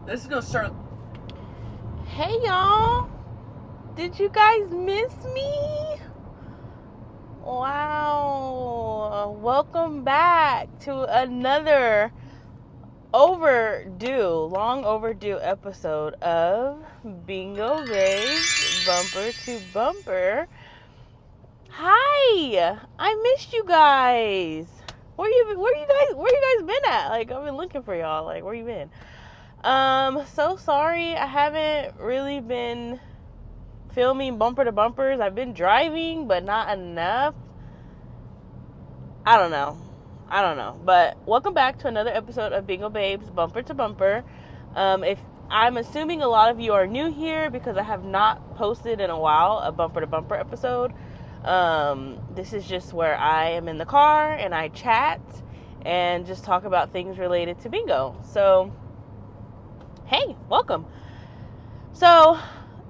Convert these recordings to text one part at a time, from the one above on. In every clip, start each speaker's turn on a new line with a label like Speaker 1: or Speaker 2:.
Speaker 1: This is gonna start.
Speaker 2: Hey y'all, did you guys miss me? Wow, welcome back to another long overdue episode of Bingo Babe's Bumper to Bumper. Hi, I missed you guys. Where you guys been at? Like, I've been looking for y'all. Like, where you been? So sorry I haven't really been filming bumper to bumpers. I've been driving, but not enough. I don't know. But welcome back to another episode of Bingo Babes Bumper to Bumper. If I'm assuming a lot of you are new here because I have not posted in a while a bumper to bumper episode. This is just where I am in the car and I chat and just talk about things related to bingo. So, hey, welcome. So,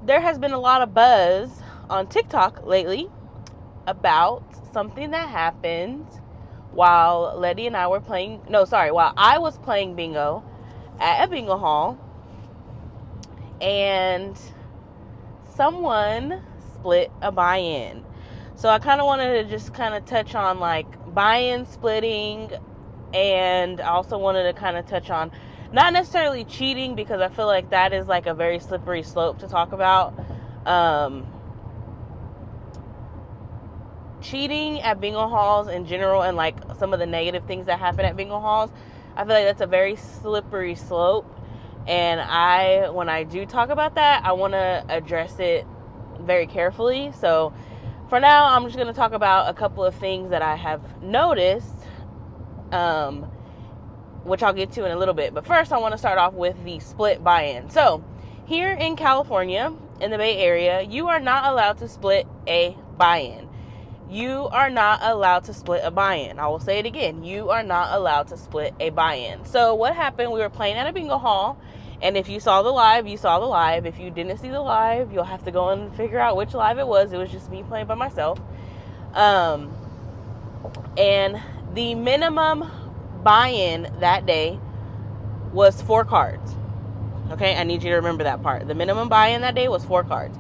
Speaker 2: there has been a lot of buzz on TikTok lately about something that happened while Letty and I were while I was playing bingo at a bingo hall, and someone split a buy-in. So I kind of wanted to just kind of touch on like buy-in splitting, and I also wanted to kind of touch on not necessarily cheating, because I feel like that is like a very slippery slope to talk about. Cheating at bingo halls in general, and like some of the negative things that happen at bingo halls, I feel like that's a very slippery slope. And when I do talk about that, I want to address it very carefully. So for now, I'm just going to talk about a couple of things that I have noticed, which I'll get to in a little bit. But first, I want to start off with the split buy-in. So here in California, in the Bay Area, you are not allowed to split a buy-in. You are not allowed to split a buy-in. I will say it again. You are not allowed to split a buy-in. So what happened, we were playing at a bingo hall, and if you saw the live, you saw the live. If you didn't see the live, you'll have to go and figure out which live it was. It was just me playing by myself. And the minimum buy-in that day was 4 cards. Okay, I need you to remember that part. The minimum buy-in that day was 4 cards.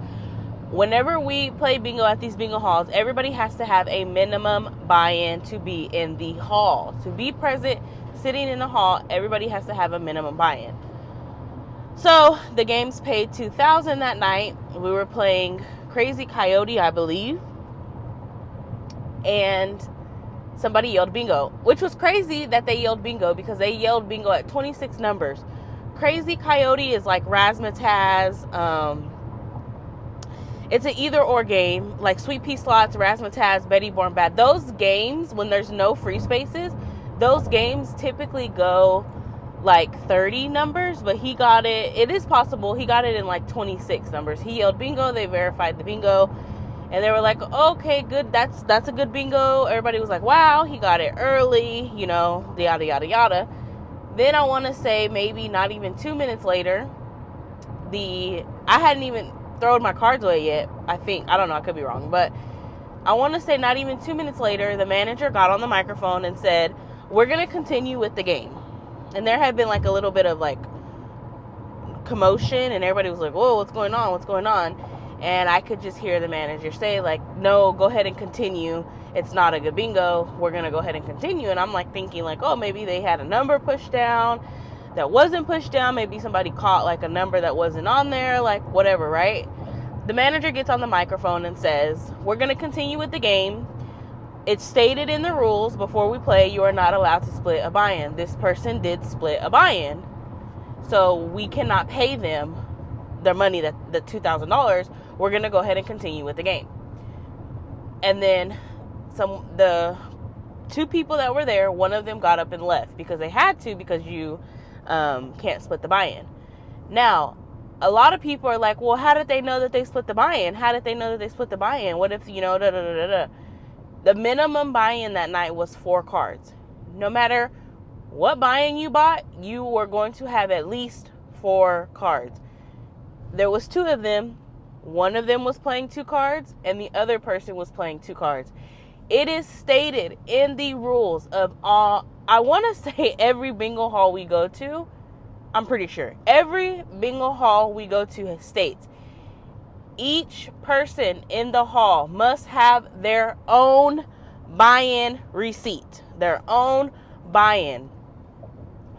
Speaker 2: Whenever we play bingo at these bingo halls, everybody has to have a minimum buy-in to be in the hall. To be present, sitting in the hall, everybody has to have a minimum buy-in. So, the games paid $2,000 that night. We were playing Crazy Coyote, I believe. And somebody yelled bingo, which was crazy that they yelled bingo, because they yelled bingo at 26 numbers. Crazy Coyote is like Razzmatazz. It's an either or game, like Sweet Pea Slots, Razzmatazz, Betty Born Bad. Those games, when there's no free spaces, those games typically go like 30 numbers, but he got it. It is possible he got it in like 26 numbers. He yelled bingo. They verified the bingo, and they were like, "Okay, good. That's a good bingo." Everybody was like, "Wow, he got it early." Yada yada yada. Then I want to say maybe not even 2 minutes later, I hadn't even thrown my cards away yet, I think. I don't know, I could be wrong, but I want to say not even 2 minutes later, the manager got on the microphone and said, "We're going to continue with the game." And there had been like a little bit of like commotion, and everybody was like, "Whoa, what's going on?" And I could just hear the manager say like, "No, go ahead and continue. It's not a good bingo. We're going to go ahead and continue." And I'm like thinking like, oh, maybe they had a number pushed down that wasn't pushed down. Maybe somebody caught like a number that wasn't on there, like whatever, right? The manager gets on the microphone and says, "We're going to continue with the game. It's stated in the rules before we play, you are not allowed to split a buy-in. This person did split a buy-in, so we cannot pay them their money, the $2,000. We're going to go ahead and continue with the game." And then the 2 people that were there, one of them got up and left because they had to, because you can't split the buy-in. Now, a lot of people are like, "Well, how did they know that they split the buy-in? What if, da da da da?" The minimum buy-in that night was 4 cards. No matter what buy-in you bought, you were going to have at least 4 cards. There was 2 of them. One of them was playing 2 cards, and the other person was playing 2 cards. It is stated in the rules of all, I want to say every bingo hall we go to, I'm pretty sure. Every bingo hall we go to states, each person in the hall must have their own buy-in receipt. Their own buy-in.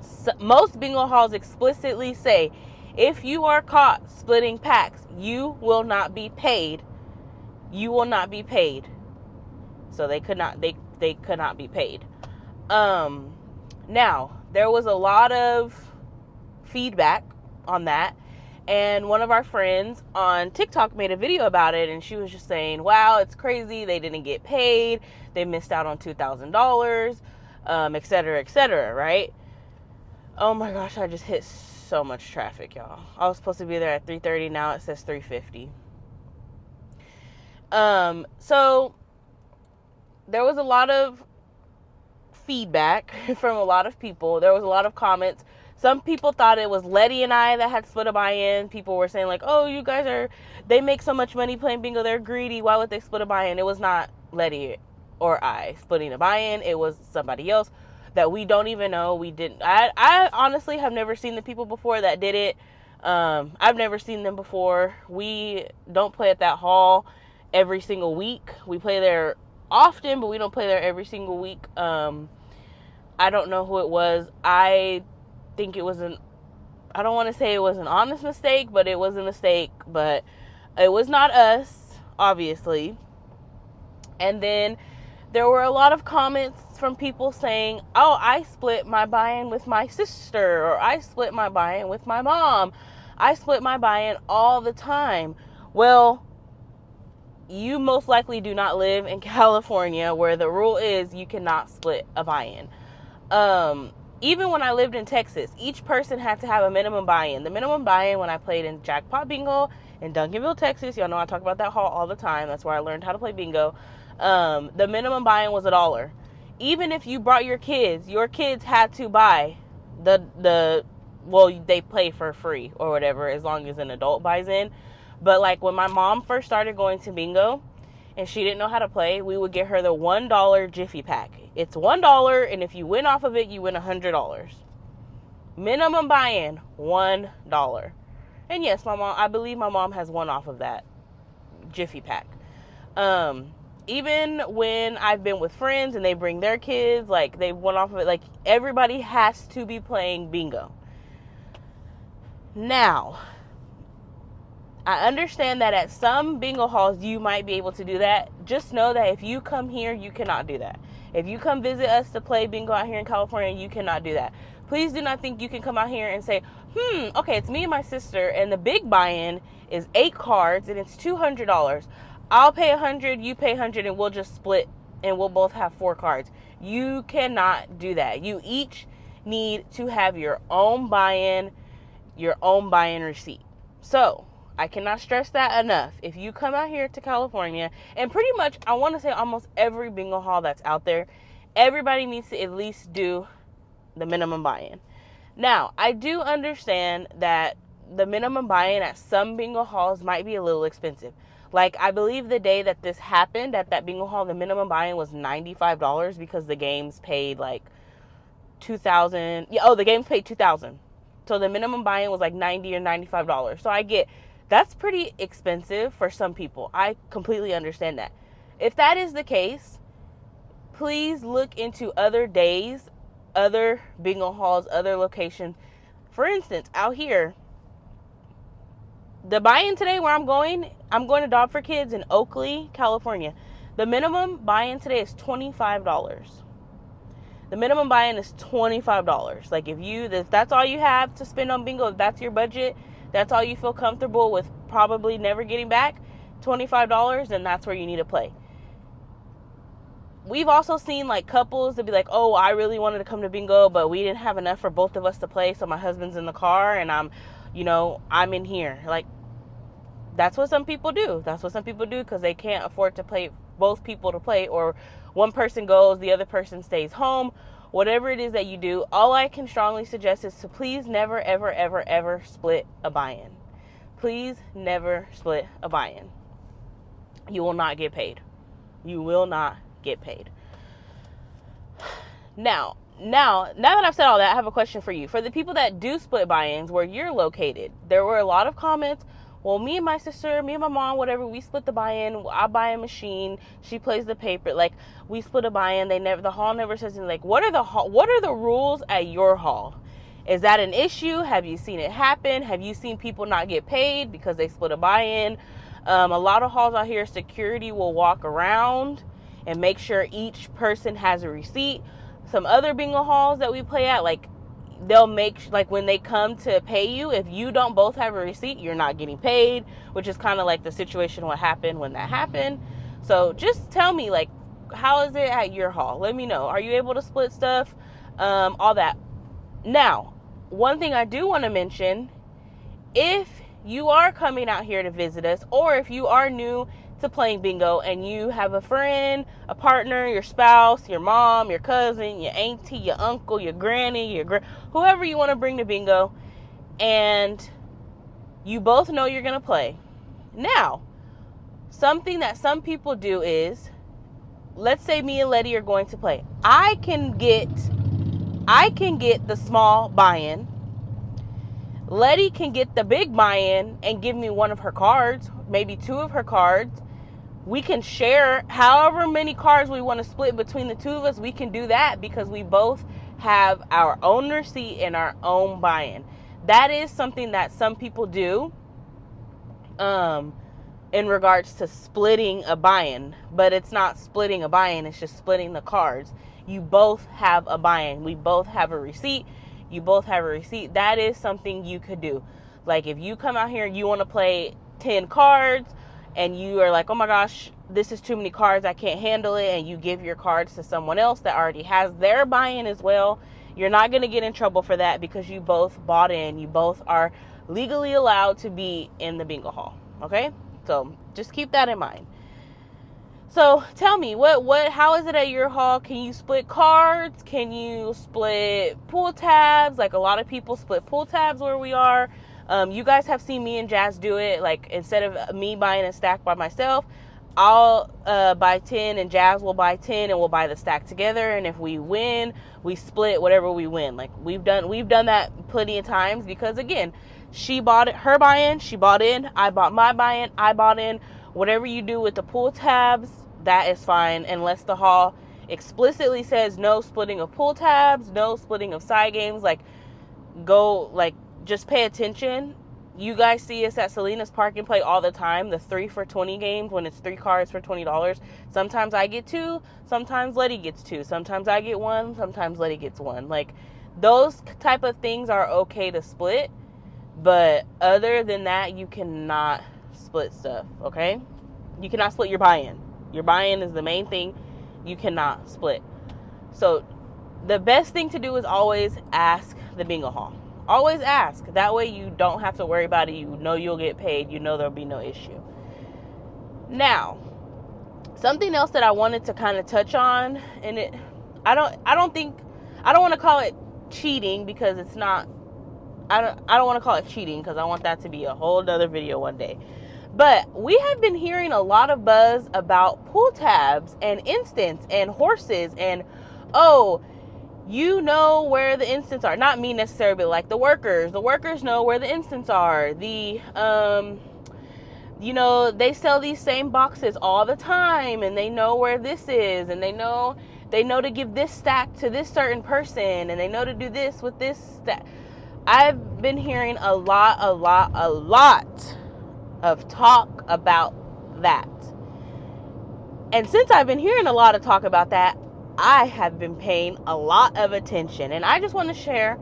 Speaker 2: So, most bingo halls explicitly say, if you are caught splitting packs, you will not be paid. You will not be paid. So they could not be paid. Now, there was a lot of feedback on that, and one of our friends on TikTok made a video about it, and she was just saying, wow, it's crazy, they didn't get paid, they missed out on $2,000, etc., right? Oh my gosh, I just hit so much traffic, y'all. I was supposed to be there at 3:30, now it says 3:50. So there was a lot of feedback from a lot of people. There was a lot of comments. Some people thought it was Letty and I that had split a buy-in. People were saying like, oh, you guys they make so much money playing bingo, they're greedy, why would they split a buy-in? It was not Letty or I splitting a buy-in. It was somebody else that we don't even know. I honestly have never seen the people before that did it. I've never seen them before. We don't play at that hall every single week. We play there often, but we don't play there every single week. I don't know who it was. I think it was I don't want to say it was an honest mistake, but it was a mistake. But it was not us, obviously. And then there were a lot of comments from people saying, oh, I split my buy-in with my sister, or I split my buy-in with my mom. I split my buy-in all the time. Well, you most likely do not live in California, where the rule is you cannot split a buy-in. Even when I lived in Texas, each person had to have a minimum buy-in. The minimum buy-in when I played in Jackpot Bingo in Duncanville, Texas, y'all know I talk about that hall all the time. That's where I learned how to play bingo. The minimum buy-in was $1. Even if you brought your kids had to buy they play for free or whatever, as long as an adult buys in. But like when my mom first started going to bingo and she didn't know how to play, we would get her the $1 Jiffy pack. It's $1, and if you win off of it, you win $100. Minimum buy-in, $1. And yes, I believe my mom has won off of that Jiffy pack. Even when I've been with friends and they bring their kids, like they won off of it, like everybody has to be playing bingo. Now, I understand that at some bingo halls you might be able to do that. Just know that if you come here, you cannot do that. If you come visit us to play bingo out here in California, you cannot do that. Please do not think you can come out here and say, okay, it's me and my sister, and the big buy-in is 8 cards, and it's $200. I'll pay $100, you pay $100, and we'll just split, and we'll both have 4 cards. You cannot do that. You each need to have your own buy-in receipt. So, I cannot stress that enough. If you come out here to California, and pretty much, I want to say almost every bingo hall that's out there, everybody needs to at least do the minimum buy-in. Now, I do understand that the minimum buy-in at some bingo halls might be a little expensive. Like, I believe the day that this happened at that bingo hall, the minimum buy-in was $95 because the games paid like $2,000. Yeah, the games paid $2,000. So the minimum buy-in was like $90 or $95. So I get that's pretty expensive for some people. I completely understand that. If that is the case, please look into other days, other bingo halls, other locations. For instance, out here, the buy-in today where I'm going to Dog for Kids in Oakley, California. The minimum buy-in today is $25. The minimum buy-in is $25. Like if that's all you have to spend on bingo, if that's your budget, that's all you feel comfortable with probably never getting back, $25, then that's where you need to play. We've also seen like couples that be like, oh, I really wanted to come to bingo, but we didn't have enough for both of us to play, so my husband's in the car and I'm in here. Like, that's what some people do. That's what some people do because they can't afford to play both people to play, or one person goes, the other person stays home. Whatever it is that you do, all I can strongly suggest is to please never, ever, ever, ever split a buy-in. Please never split a buy-in. You will not get paid. You will not get paid. Now, now that I've said all that, I have a question for you. For the people that do split buy-ins where you're located, there were a lot of comments. Well, me and my sister, me and my mom, whatever, we split the buy-in. I buy a machine, she plays the paper. Like, we split a buy-in. The hall never says anything. Like, what are the rules at your hall? Is that an issue? Have you seen it happen? Have you seen people not get paid because they split a buy-in? A lot of halls out here, security will walk around and make sure each person has a receipt. Some other bingo halls that we play at, like, they'll make, like, when they come to pay you, if you don't both have a receipt, you're not getting paid, which is kind of like the situation what happened when that happened. So just tell me, like, how is it at your hall? Let me know. Are you able to split stuff? All that. Now, one thing I do want to mention, if you are coming out here to visit us, or if you are new to playing bingo and you have a friend, a partner, your spouse, your mom, your cousin, your auntie, your uncle, your granny, whoever you want to bring to bingo, and you both know you're going to play. Now, something that some people do is, let's say me and Letty are going to play. I can get the small buy-in. Letty can get the big buy-in and give me one of her cards, maybe two of her cards. We can share however many cards we want to split between the two of us. We can do that because we both have our own receipt and our own buy-in. That is something that some people do in regards to splitting a buy-in. But it's not splitting a buy-in. It's just splitting the cards. You both have a buy-in. We both have a receipt. You both have a receipt. That is something you could do. Like, if you come out here and you want to play 10 cards and you are like, oh my gosh, this is too many cards, I can't handle it, and you give your cards to someone else that already has their buy-in as well, you're not going to get in trouble for that because you both bought in. You both are legally allowed to be in the bingo hall. Okay? So just keep that in mind. So tell me, how is it at your hall? Can you split cards? Can you split pool tabs? Like, a lot of people split pool tabs where we are. You guys have seen me and Jazz do it. Like, instead of me buying a stack by myself, I'll buy 10 and Jazz will buy 10 and we'll buy the stack together. And if we win, we split whatever we win. Like, we've done that plenty of times because, again, she bought it, her buy-in, she bought in, I bought my buy-in, I bought in. Whatever you do with the pool tabs, that is fine, unless the hall explicitly says no splitting of pool tabs, no splitting of side games. Like, just pay attention. You guys see us at Selena's Park and Play all the time, the 3 for $20 games, when it's 3 cards for $20. Sometimes I get 2, sometimes Letty gets 2, sometimes I get 1, sometimes Letty gets 1. Like, those type of things are okay to split, but other than that, you cannot split stuff, okay? You cannot split your buy-in. Your buy-in is the main thing. You cannot split. So the best thing to do is always ask the bingo hall. Always ask. That way you don't have to worry about it. You know you'll get paid. You know there'll be no issue. Now, something else that I wanted to kind of touch on, and I don't want to call it cheating because it's not. I don't want to call it cheating because I want that to be a whole other video one day. But we have been hearing a lot of buzz about pool tabs and instants and horses and, oh, you know where the instants are. Not me necessarily, but like the workers. The workers know where the instants are. They sell these same boxes all the time and they know where this is and they know to give this stack to this certain person and they know to do this with this stack. I've been hearing a lot of talk about that. And since I've been hearing a lot of talk about that, I have been paying a lot of attention. And I just want to share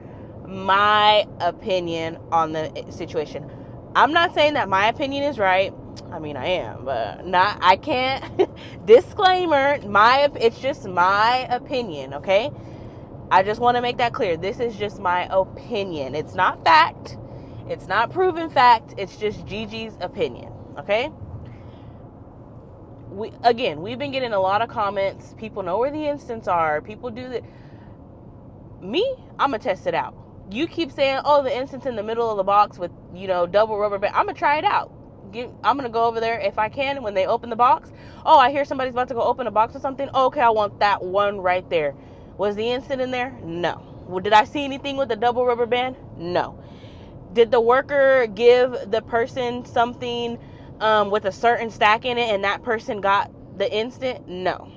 Speaker 2: my opinion on the situation. I'm not saying that my opinion is right. I mean, I am, but I can't. Disclaimer, it's just my opinion, okay? I just want to make that clear. This is just my opinion. It's not fact. It's not proven fact. It's just Gigi's opinion. Okay? We've been getting a lot of comments. People know where the instants are. People do that. Me, I'm going to test it out. You keep saying, oh, the instant's in the middle of the box with, double rubber band. I'm going to try it out. I'm going to go over there if I can when they open the box. Oh, I hear somebody's about to go open a box or something. Oh, okay, I want that one right there. Was the instant in there? No. Did I see anything with the double rubber band? No. Did the worker give the person something with a certain stack in it and that person got the instant? No.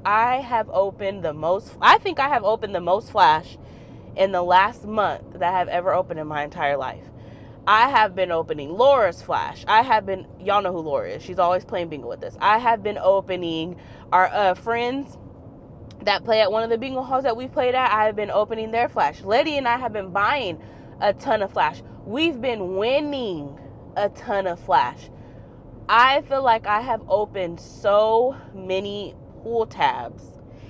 Speaker 2: I think I have opened the most flash in the last month that I have ever opened in my entire life. I have been opening Laura's flash. Y'all know who Laura is. She's always playing bingo with us. I have been opening our friends that play at one of the bingo halls that we played at. I have been opening their flash. Letty and I have been buying a ton of flash. We've been winning a ton of flash. I feel like I have opened so many pool tabs,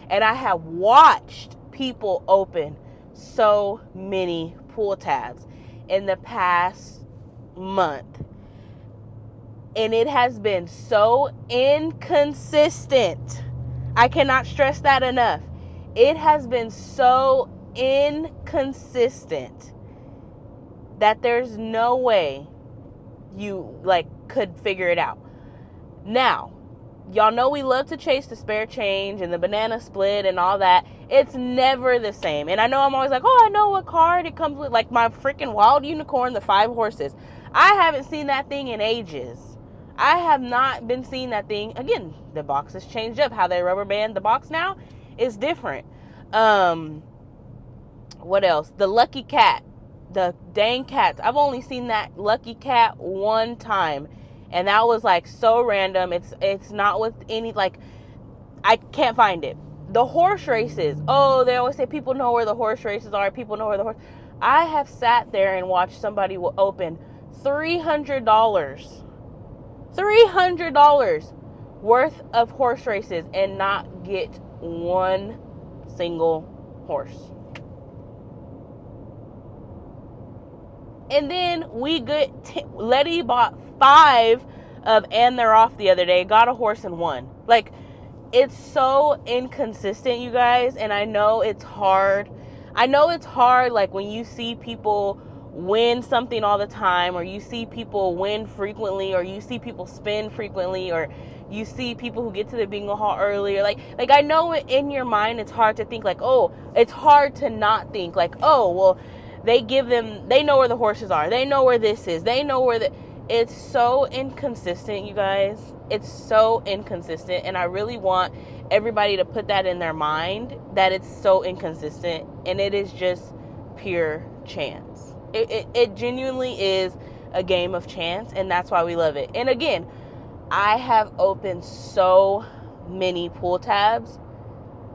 Speaker 2: and I have watched people open so many pool tabs in the past month, and it has been so inconsistent. I cannot stress that enough. It has been so inconsistent that there's no way you could figure it out. Now, y'all know we love to chase the spare change and the banana split and all that. It's never the same. And I know I'm always like, oh, I know what card it comes with. Like my freaking wild unicorn, the 5 horses. I haven't seen that thing in ages. I have not been seeing that thing. Again, the box has changed up. How they rubber band the box now is different. What else? The lucky cat. The dang cats. I've only seen that lucky cat one time. And that was so random. It's not with any, I can't find it. The horse races. Oh, they always say people know where the horse races are. People know where the horse. I have sat there and watched somebody will open $300 worth of horse races and not get one single horse. And then Letty bought 5 of And They're Off the other day, got a horse and won. It's so inconsistent, you guys, and I know it's hard. When you see people win something all the time, or you see people win frequently, or you see people spin frequently, or you see people who get to the bingo hall earlier. I know in your mind it's hard to think it's hard to not think they know where the horses are. They know where this is. They know where it's so inconsistent, you guys. It's so inconsistent. And I really want everybody to put that in their mind, that it's so inconsistent. And it is just pure chance. It genuinely is a game of chance. And that's why we love it. And again, I have opened so many pool tabs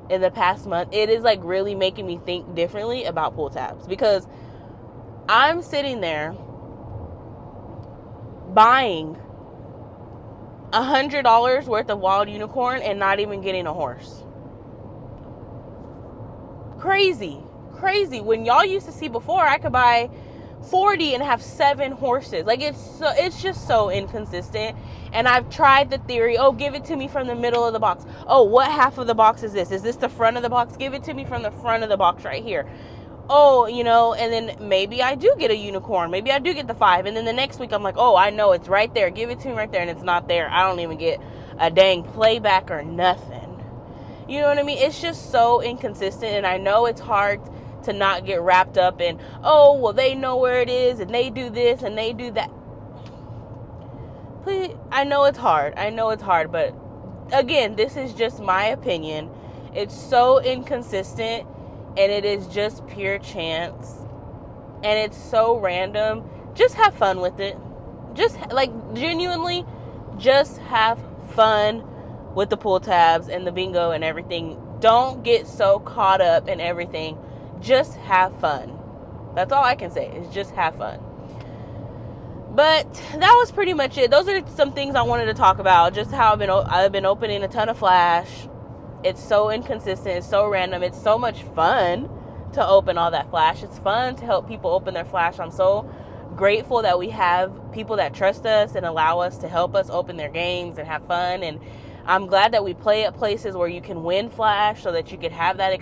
Speaker 2: in the past month. It is really making me think differently about pool tabs, because I'm sitting there buying $100 worth of wild unicorn and not even getting a horse. Crazy. When y'all used to see before, I could buy 40 and have 7 horses. It's just so inconsistent. And I've tried the theory, give it to me from the middle of the box. What half of the box is this? Is this the front of the box? Give it to me from the front of the box right here. And then maybe I do get a unicorn. Maybe I do get the 5. And then the next week I'm I know it's right there. Give it to me right there. And it's not there. I don't even get a dang playback or nothing. You know what I mean? It's just so inconsistent. And I know it's hard to not get wrapped up in, they know where it is and they do this and they do that. Please, I know it's hard. But again, this is just my opinion. It's so inconsistent. And it is just pure chance. And it's so random. Just have fun with it. Just, genuinely, just have fun with the pool tabs and the bingo and everything. Don't get so caught up in everything. Just have fun. That's all I can say, is just have fun. But that was pretty much it. Those are some things I wanted to talk about. Just how I've been opening a ton of flash. It's so inconsistent. It's so random. It's so much fun to open all that flash. It's fun to help people open their flash. I'm so grateful that we have people that trust us and allow us to help us open their games and have fun. And I'm glad that we play at places where you can win flash, so that you could have that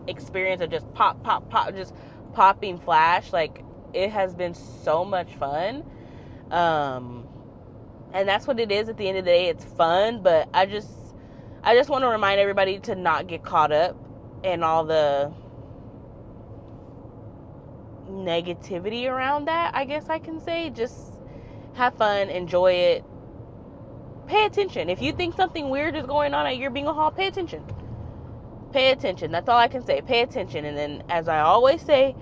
Speaker 2: experience of just pop, just popping flash. It has been so much fun. And that's what it is at the end of the day. It's fun, but I I just want to remind everybody to not get caught up in all the negativity around that, I guess I can say. Just have fun, enjoy it, pay attention. If you think something weird is going on at your bingo hall, pay attention. Pay attention. That's all I can say. Pay attention. And then, as I always say,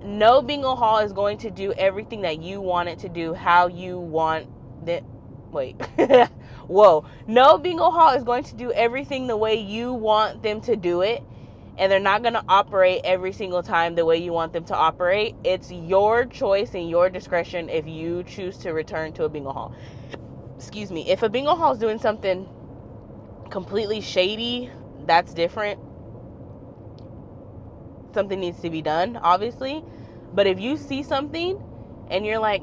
Speaker 2: no bingo hall is going to do everything that you want it to do, how you want it. Wait. Whoa. No bingo hall is going to do everything the way you want them to do it. And they're not going to operate every single time the way you want them to operate. It's your choice and your discretion if you choose to return to a bingo hall. Excuse me. If a bingo hall is doing something completely shady, that's different. Something needs to be done, obviously. But if you see something and you're like,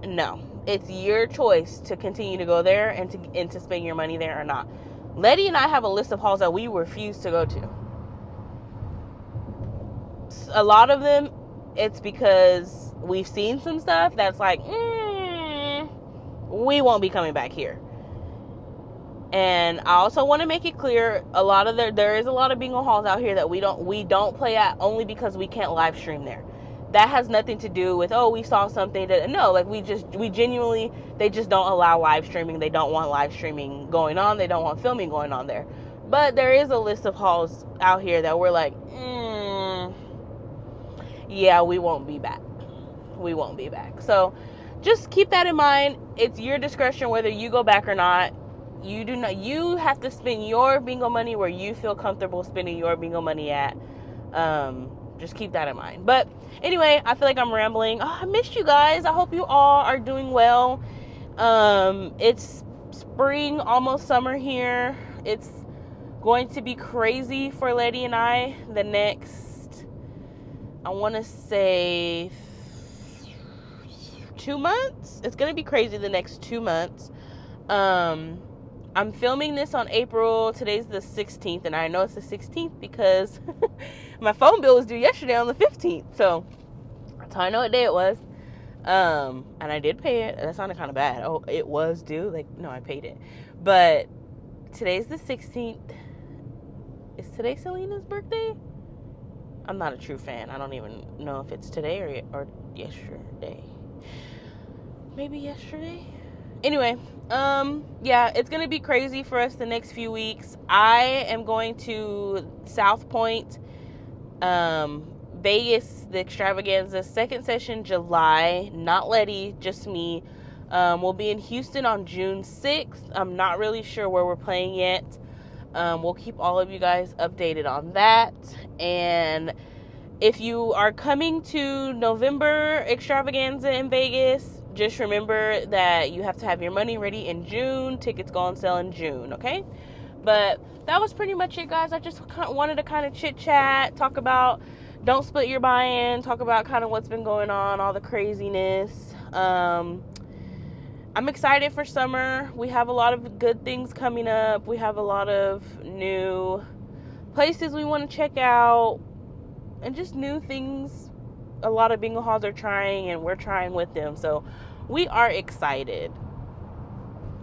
Speaker 2: no. It's your choice to continue to go there and to spend your money there or not. Letty and I have a list of halls that we refuse to go to. A lot of them, it's because we've seen some stuff that's like, we won't be coming back here. And I also want to make it clear, there is a lot of bingo halls out here that we don't play at only because we can't live stream there. That has nothing to do with, we saw something that, no, like we genuinely, they just don't allow live streaming. They don't want live streaming going on. They don't want filming going on there. But there is a list of halls out here that we're like, yeah, we won't be back. We won't be back. So just keep that in mind. It's your discretion whether you go back or not. You have to spend your bingo money where you feel comfortable spending your bingo money at. Just keep that in mind. But anyway, I feel like I'm rambling. I missed you guys. I hope you all are doing well. It's spring, almost summer here. It's going to be crazy for Letty and I the next, I want to say 2 months. It's going to be crazy the next 2 months. I'm filming this on April. Today's the 16th, and I know it's the 16th because my phone bill was due yesterday on the 15th. So that's how I know what day it was. And I did pay it. That sounded kind of bad. Oh, it was due? Like, no, I paid it. But today's the 16th. Is today Selena's birthday? I'm not a true fan. I don't even know if it's today or yesterday. Maybe yesterday? Anyway, yeah, it's going to be crazy for us the next few weeks. I am going to South Point, Vegas, the extravaganza, second session, July. Not Letty, just me. We'll be in Houston on June 6th. I'm not really sure where we're playing yet. We'll keep all of you guys updated on that. And if you are coming to November extravaganza in Vegas, just remember that you have to have your money ready in June. Tickets go on sale in June, okay? But that was pretty much it, guys. I just wanted to kind of chit-chat, talk about don't split your buy-in, talk about kind of what's been going on, all the craziness. I'm excited for summer. We have a lot of good things coming up. We have a lot of new places we want to check out and just new things a lot of bingo halls are trying, and we're trying with them. So we are excited.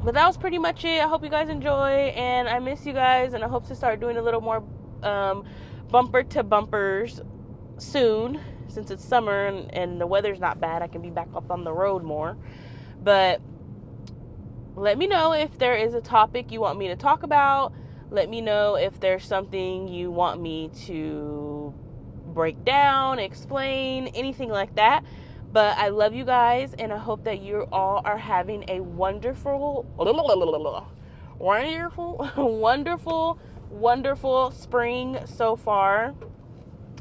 Speaker 2: But that was pretty much it. I hope you guys enjoy, and I miss you guys, and I hope to start doing a little more bumper to bumpers soon, since it's summer and the weather's not bad. I can be back up on the road more. But let me know if there is a topic you want me to talk about. Let me know if there's something you want me to break down, explain, anything like that. But I love you guys, and I hope that you all are having a wonderful spring so far.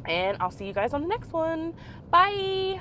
Speaker 2: And I'll see you guys on the next one. Bye.